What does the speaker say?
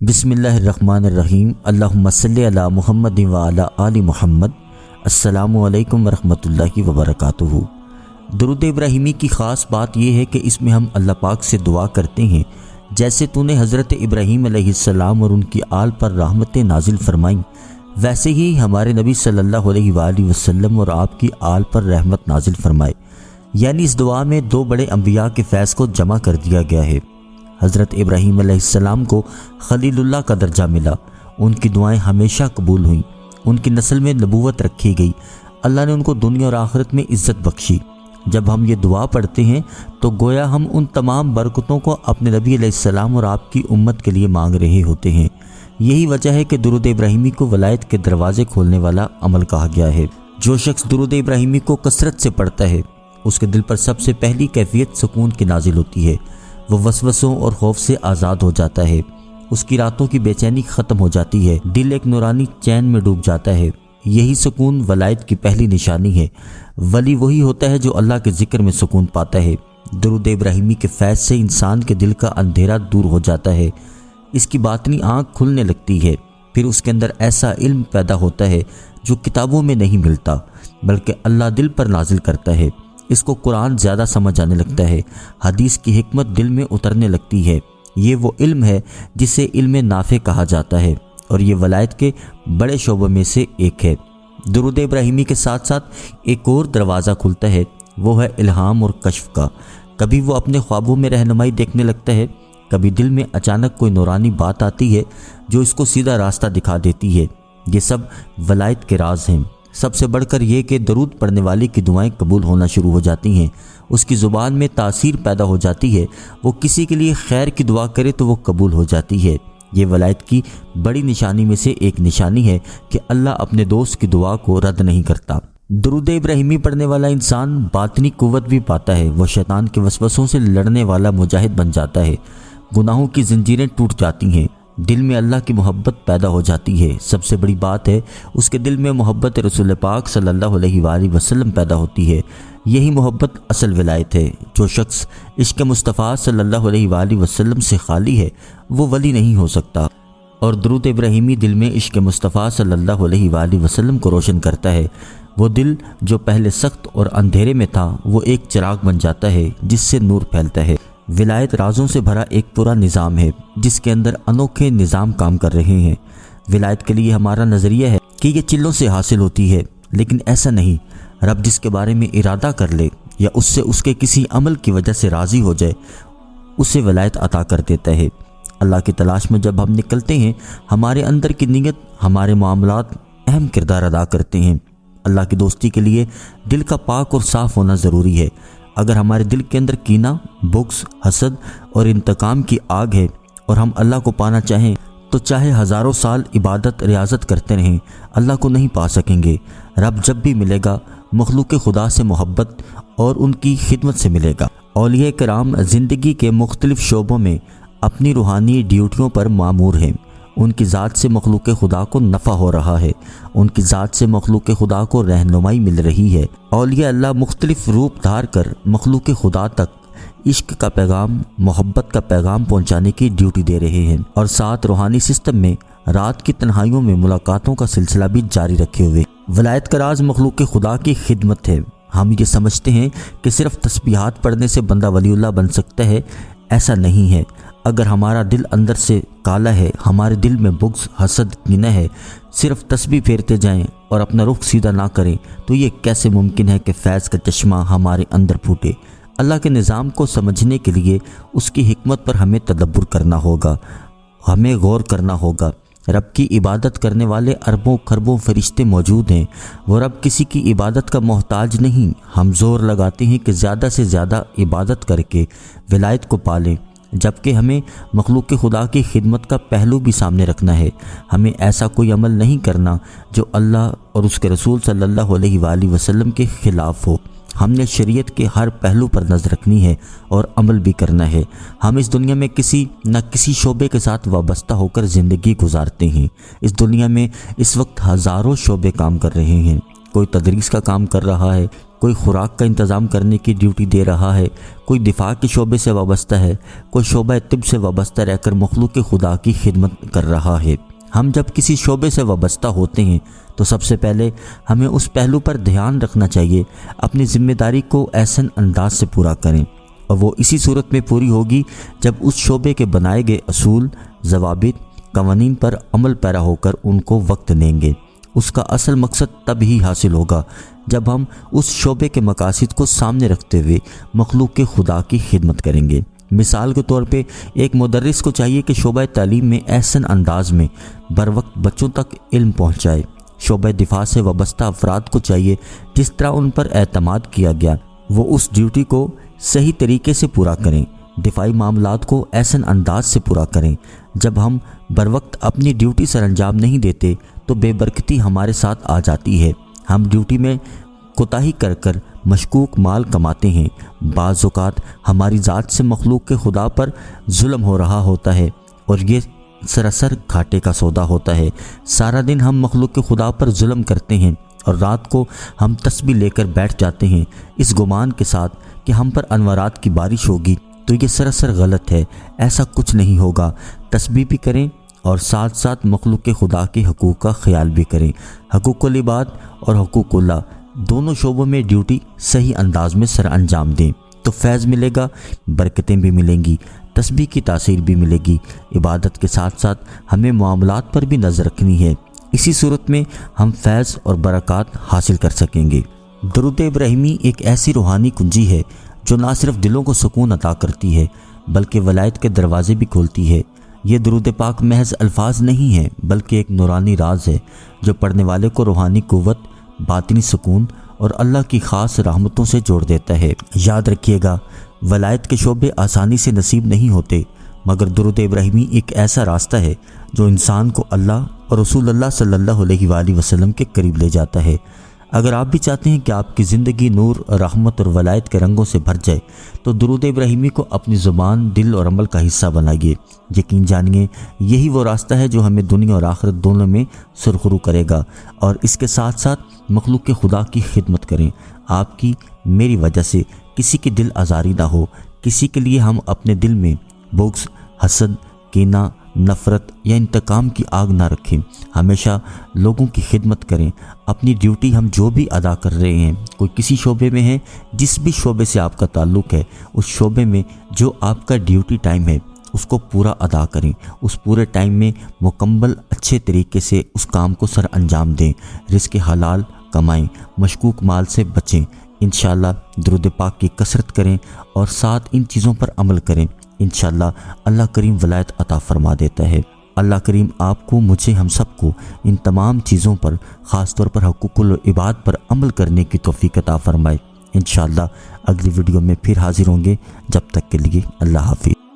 بسم اللہ الرحمن الرحیم۔ اللہم صلی علی محمد و علی آل محمد۔ السلام علیکم ورحمۃ اللہ وبرکاتہ۔ درود ابراہیمی کی خاص بات یہ ہے کہ اس میں ہم اللہ پاک سے دعا کرتے ہیں جیسے تو نے حضرت ابراہیم علیہ السلام اور ان کی آل پر رحمتیں نازل فرمائیں، ویسے ہی ہمارے نبی صلی اللہ علیہ وآلہ وسلم اور آپ کی آل پر رحمت نازل فرمائے۔ یعنی اس دعا میں دو بڑے انبیاء کے فیض کو جمع کر دیا گیا ہے۔ حضرت ابراہیم علیہ السلام کو خلیل اللہ کا درجہ ملا، ان کی دعائیں ہمیشہ قبول ہوئیں، ان کی نسل میں نبوت رکھی گئی، اللہ نے ان کو دنیا اور آخرت میں عزت بخشی۔ جب ہم یہ دعا پڑھتے ہیں تو گویا ہم ان تمام برکتوں کو اپنے نبی علیہ السلام اور آپ کی امت کے لیے مانگ رہے ہوتے ہیں۔ یہی وجہ ہے کہ درود ابراہیمی کو ولایت کے دروازے کھولنے والا عمل کہا گیا ہے۔ جو شخص درود ابراہیمی کو کثرت سے پڑھتا ہے اس کے دل پر سب سے پہلی کیفیت سکون کی نازل ہوتی ہے، وہ وسوسوں اور خوف سے آزاد ہو جاتا ہے، اس کی راتوں کی بے چینی ختم ہو جاتی ہے، دل ایک نورانی چین میں ڈوب جاتا ہے۔ یہی سکون ولایت کی پہلی نشانی ہے۔ ولی وہی ہوتا ہے جو اللہ کے ذکر میں سکون پاتا ہے۔ درود ابراہیمی کے فیض سے انسان کے دل کا اندھیرا دور ہو جاتا ہے، اس کی باطنی آنکھ کھلنے لگتی ہے، پھر اس کے اندر ایسا علم پیدا ہوتا ہے جو کتابوں میں نہیں ملتا بلکہ اللہ دل پر نازل کرتا ہے۔ اس کو قرآن زیادہ سمجھ آنے لگتا ہے، حدیث کی حکمت دل میں اترنے لگتی ہے۔ یہ وہ علم ہے جسے علم نافع کہا جاتا ہے اور یہ ولایت کے بڑے شعبوں میں سے ایک ہے۔ درود ابراہیمی کے ساتھ ساتھ ایک اور دروازہ کھلتا ہے، وہ ہے الہام اور کشف کا۔ کبھی وہ اپنے خوابوں میں رہنمائی دیکھنے لگتا ہے، کبھی دل میں اچانک کوئی نورانی بات آتی ہے جو اس کو سیدھا راستہ دکھا دیتی ہے۔ یہ سب ولایت کے راز ہیں۔ سب سے بڑھ کر یہ کہ درود پڑھنے والے کی دعائیں قبول ہونا شروع ہو جاتی ہیں، اس کی زبان میں تاثیر پیدا ہو جاتی ہے، وہ کسی کے لیے خیر کی دعا کرے تو وہ قبول ہو جاتی ہے۔ یہ ولایت کی بڑی نشانی میں سے ایک نشانی ہے کہ اللہ اپنے دوست کی دعا کو رد نہیں کرتا۔ درود ابراہیمی پڑھنے والا انسان باطنی قوت بھی پاتا ہے، وہ شیطان کے وسوسوں سے لڑنے والا مجاہد بن جاتا ہے، گناہوں کی زنجیریں ٹوٹ جاتی ہیں، دل میں اللہ کی محبت پیدا ہو جاتی ہے۔ سب سے بڑی بات ہے اس کے دل میں محبت رسول پاک صلی اللہ علیہ وآلہ وسلم پیدا ہوتی ہے۔ یہی محبت اصل ولایت ہے۔ جو شخص عشق مصطفیٰ صلی اللہ علیہ وآلہ وسلم سے خالی ہے وہ ولی نہیں ہو سکتا، اور درود ابراہیمی دل میں عشق مصطفیٰ صلی اللہ علیہ وآلہ وسلم کو روشن کرتا ہے۔ وہ دل جو پہلے سخت اور اندھیرے میں تھا وہ ایک چراغ بن جاتا ہے جس سے نور پھیلتا ہے۔ ولایت رازوں سے بھرا ایک پورا نظام ہے جس کے اندر انوکھے نظام کام کر رہے ہیں۔ ولایت کے لیے ہمارا نظریہ ہے کہ یہ چلوں سے حاصل ہوتی ہے، لیکن ایسا نہیں۔ رب جس کے بارے میں ارادہ کر لے یا اس سے اس کے کسی عمل کی وجہ سے راضی ہو جائے اسے ولایت عطا کر دیتا ہے۔ اللہ کی تلاش میں جب ہم نکلتے ہیں ہمارے اندر کی نیت ہمارے معاملات اہم کردار ادا کرتے ہیں۔ اللہ کی دوستی کے لیے دل کا پاک اور صاف ہونا ضروری ہے۔ اگر ہمارے دل کے اندر کینہ، بغض، حسد اور انتقام کی آگ ہے اور ہم اللہ کو پانا چاہیں تو چاہے ہزاروں سال عبادت ریاضت کرتے رہیں اللہ کو نہیں پا سکیں گے۔ رب جب بھی ملے گا مخلوق خدا سے محبت اور ان کی خدمت سے ملے گا۔ اولیاء کرام زندگی کے مختلف شعبوں میں اپنی روحانی ڈیوٹیوں پر مامور ہیں۔ ان کی ذات سے مخلوق خدا کو نفع ہو رہا ہے، ان کی ذات سے مخلوق خدا کو رہنمائی مل رہی ہے۔ اولیاء اللہ مختلف روپ دھار کر مخلوق خدا تک عشق کا پیغام، محبت کا پیغام پہنچانے کی ڈیوٹی دے رہے ہیں، اور ساتھ روحانی سسٹم میں رات کی تنہائیوں میں ملاقاتوں کا سلسلہ بھی جاری رکھے ہوئے۔ ولایت کا راز مخلوق خدا کی خدمت ہے۔ ہم یہ سمجھتے ہیں کہ صرف تسبیحات پڑھنے سے بندہ ولی اللہ بن سکتا ہے، ایسا نہیں ہے۔ اگر ہمارا دل اندر سے کالا ہے، ہمارے دل میں بغض، حسد، کینہ ہے، صرف تسبیح پھیرتے جائیں اور اپنا رخ سیدھا نہ کریں تو یہ کیسے ممکن ہے کہ فیض کا چشمہ ہمارے اندر پھوٹے؟ اللہ کے نظام کو سمجھنے کے لیے اس کی حکمت پر ہمیں تدبر کرنا ہوگا، ہمیں غور کرنا ہوگا۔ رب کی عبادت کرنے والے اربوں کھربوں فرشتے موجود ہیں، وہ رب کسی کی عبادت کا محتاج نہیں۔ ہم زور لگاتے ہیں کہ زیادہ سے زیادہ عبادت کر کے ولایت کو پالیں، جبکہ ہمیں مخلوق خدا کی خدمت کا پہلو بھی سامنے رکھنا ہے۔ ہمیں ایسا کوئی عمل نہیں کرنا جو اللہ اور اس کے رسول صلی اللہ علیہ وآلہ وسلم کے خلاف ہو۔ ہم نے شریعت کے ہر پہلو پر نظر رکھنی ہے اور عمل بھی کرنا ہے۔ ہم اس دنیا میں کسی نہ کسی شعبے کے ساتھ وابستہ ہو کر زندگی گزارتے ہیں۔ اس دنیا میں اس وقت ہزاروں شعبے کام کر رہے ہیں، کوئی تدریس کا کام کر رہا ہے، کوئی خوراک کا انتظام کرنے کی ڈیوٹی دے رہا ہے، کوئی دفاع کے شعبے سے وابستہ ہے، کوئی شعبہ طب سے وابستہ رہ کر مخلوق خدا کی خدمت کر رہا ہے۔ ہم جب کسی شعبے سے وابستہ ہوتے ہیں تو سب سے پہلے ہمیں اس پہلو پر دھیان رکھنا چاہیے، اپنی ذمہ داری کو احسن انداز سے پورا کریں، اور وہ اسی صورت میں پوری ہوگی جب اس شعبے کے بنائے گئے اصول، ضوابط، قوانین پر عمل پیرا ہو کر ان کو وقت دیں گے۔ اس کا اصل مقصد تب ہی حاصل ہوگا جب ہم اس شعبے کے مقاصد کو سامنے رکھتے ہوئے مخلوق کے خدا کی خدمت کریں گے۔ مثال کے طور پہ ایک مدرس کو چاہیے کہ شعبہ تعلیم میں احسن انداز میں بروقت بچوں تک علم پہنچائے۔ شعبہ دفاع سے وابستہ افراد کو چاہیے جس طرح ان پر اعتماد کیا گیا وہ اس ڈیوٹی کو صحیح طریقے سے پورا کریں، دفاعی معاملات کو احسن انداز سے پورا کریں۔ جب ہم بروقت اپنی ڈیوٹی سر انجام نہیں دیتے تو بے برکتی ہمارے ساتھ آ جاتی ہے، ہم ڈیوٹی میں کوتاہی کر کر مشکوک مال کماتے ہیں۔ بعض اوقات ہماری ذات سے مخلوق کے خدا پر ظلم ہو رہا ہوتا ہے اور یہ سراسر گھاٹے کا سودا ہوتا ہے۔ سارا دن ہم مخلوق کے خدا پر ظلم کرتے ہیں اور رات کو ہم تسبیح لے کر بیٹھ جاتے ہیں اس گمان کے ساتھ کہ ہم پر انوارات کی بارش ہوگی، تو یہ سراسر غلط ہے، ایسا کچھ نہیں ہوگا۔ تسبیح بھی کریں اور ساتھ ساتھ مخلوق کے خدا کے حقوق کا خیال بھی کریں۔ حقوق العباد اور حقوق اللہ دونوں شعبوں میں ڈیوٹی صحیح انداز میں سر انجام دیں تو فیض ملے گا، برکتیں بھی ملیں گی، تسبیح کی تاثیر بھی ملے گی۔ عبادت کے ساتھ ساتھ ہمیں معاملات پر بھی نظر رکھنی ہے، اسی صورت میں ہم فیض اور برکات حاصل کر سکیں گے۔ درود ابراہیمی ایک ایسی روحانی کنجی ہے جو نہ صرف دلوں کو سکون عطا کرتی ہے بلکہ ولایت کے دروازے بھی کھولتی ہے۔ یہ درود پاک محض الفاظ نہیں ہے بلکہ ایک نورانی راز ہے جو پڑھنے والے کو روحانی قوت، باطنی سکون اور اللہ کی خاص رحمتوں سے جوڑ دیتا ہے۔ یاد رکھیے گا، ولایت کے شعبے آسانی سے نصیب نہیں ہوتے، مگر درود ابراہیمی ایک ایسا راستہ ہے جو انسان کو اللہ اور رسول اللہ صلی اللہ علیہ وآلہ وسلم کے قریب لے جاتا ہے۔ اگر آپ بھی چاہتے ہیں کہ آپ کی زندگی نور، رحمت اور ولایت کے رنگوں سے بھر جائے تو درود ابراہیمی کو اپنی زبان، دل اور عمل کا حصہ بنائیے۔ یقین جانیے یہی وہ راستہ ہے جو ہمیں دنیا اور آخرت دونوں میں سرخرو کرے گا، اور اس کے ساتھ ساتھ مخلوق کے خدا کی خدمت کریں۔ آپ کی میری وجہ سے کسی کی دل آزاری نہ ہو، کسی کے لیے ہم اپنے دل میں بغض، حسد، کینہ، نفرت یا انتقام کی آگ نہ رکھیں۔ ہمیشہ لوگوں کی خدمت کریں۔ اپنی ڈیوٹی ہم جو بھی ادا کر رہے ہیں، کوئی کسی شعبے میں ہے، جس بھی شعبے سے آپ کا تعلق ہے، اس شعبے میں جو آپ کا ڈیوٹی ٹائم ہے اس کو پورا ادا کریں۔ اس پورے ٹائم میں مکمل اچھے طریقے سے اس کام کو سر انجام دیں۔ رزق حلال کمائیں، مشکوک مال سے بچیں۔ انشاءاللہ درود پاک کی کثرت کریں اور ساتھ ان چیزوں پر عمل کریں۔ انشاءاللہ اللہ کریم ولایت عطا فرما دیتا ہے۔ اللہ کریم آپ کو، مجھے، ہم سب کو ان تمام چیزوں پر، خاص طور پر حقوق العباد پر عمل کرنے کی توفیق عطا فرمائے۔ انشاءاللہ اگلی ویڈیو میں پھر حاضر ہوں گے، جب تک کے لیے اللہ حافظ۔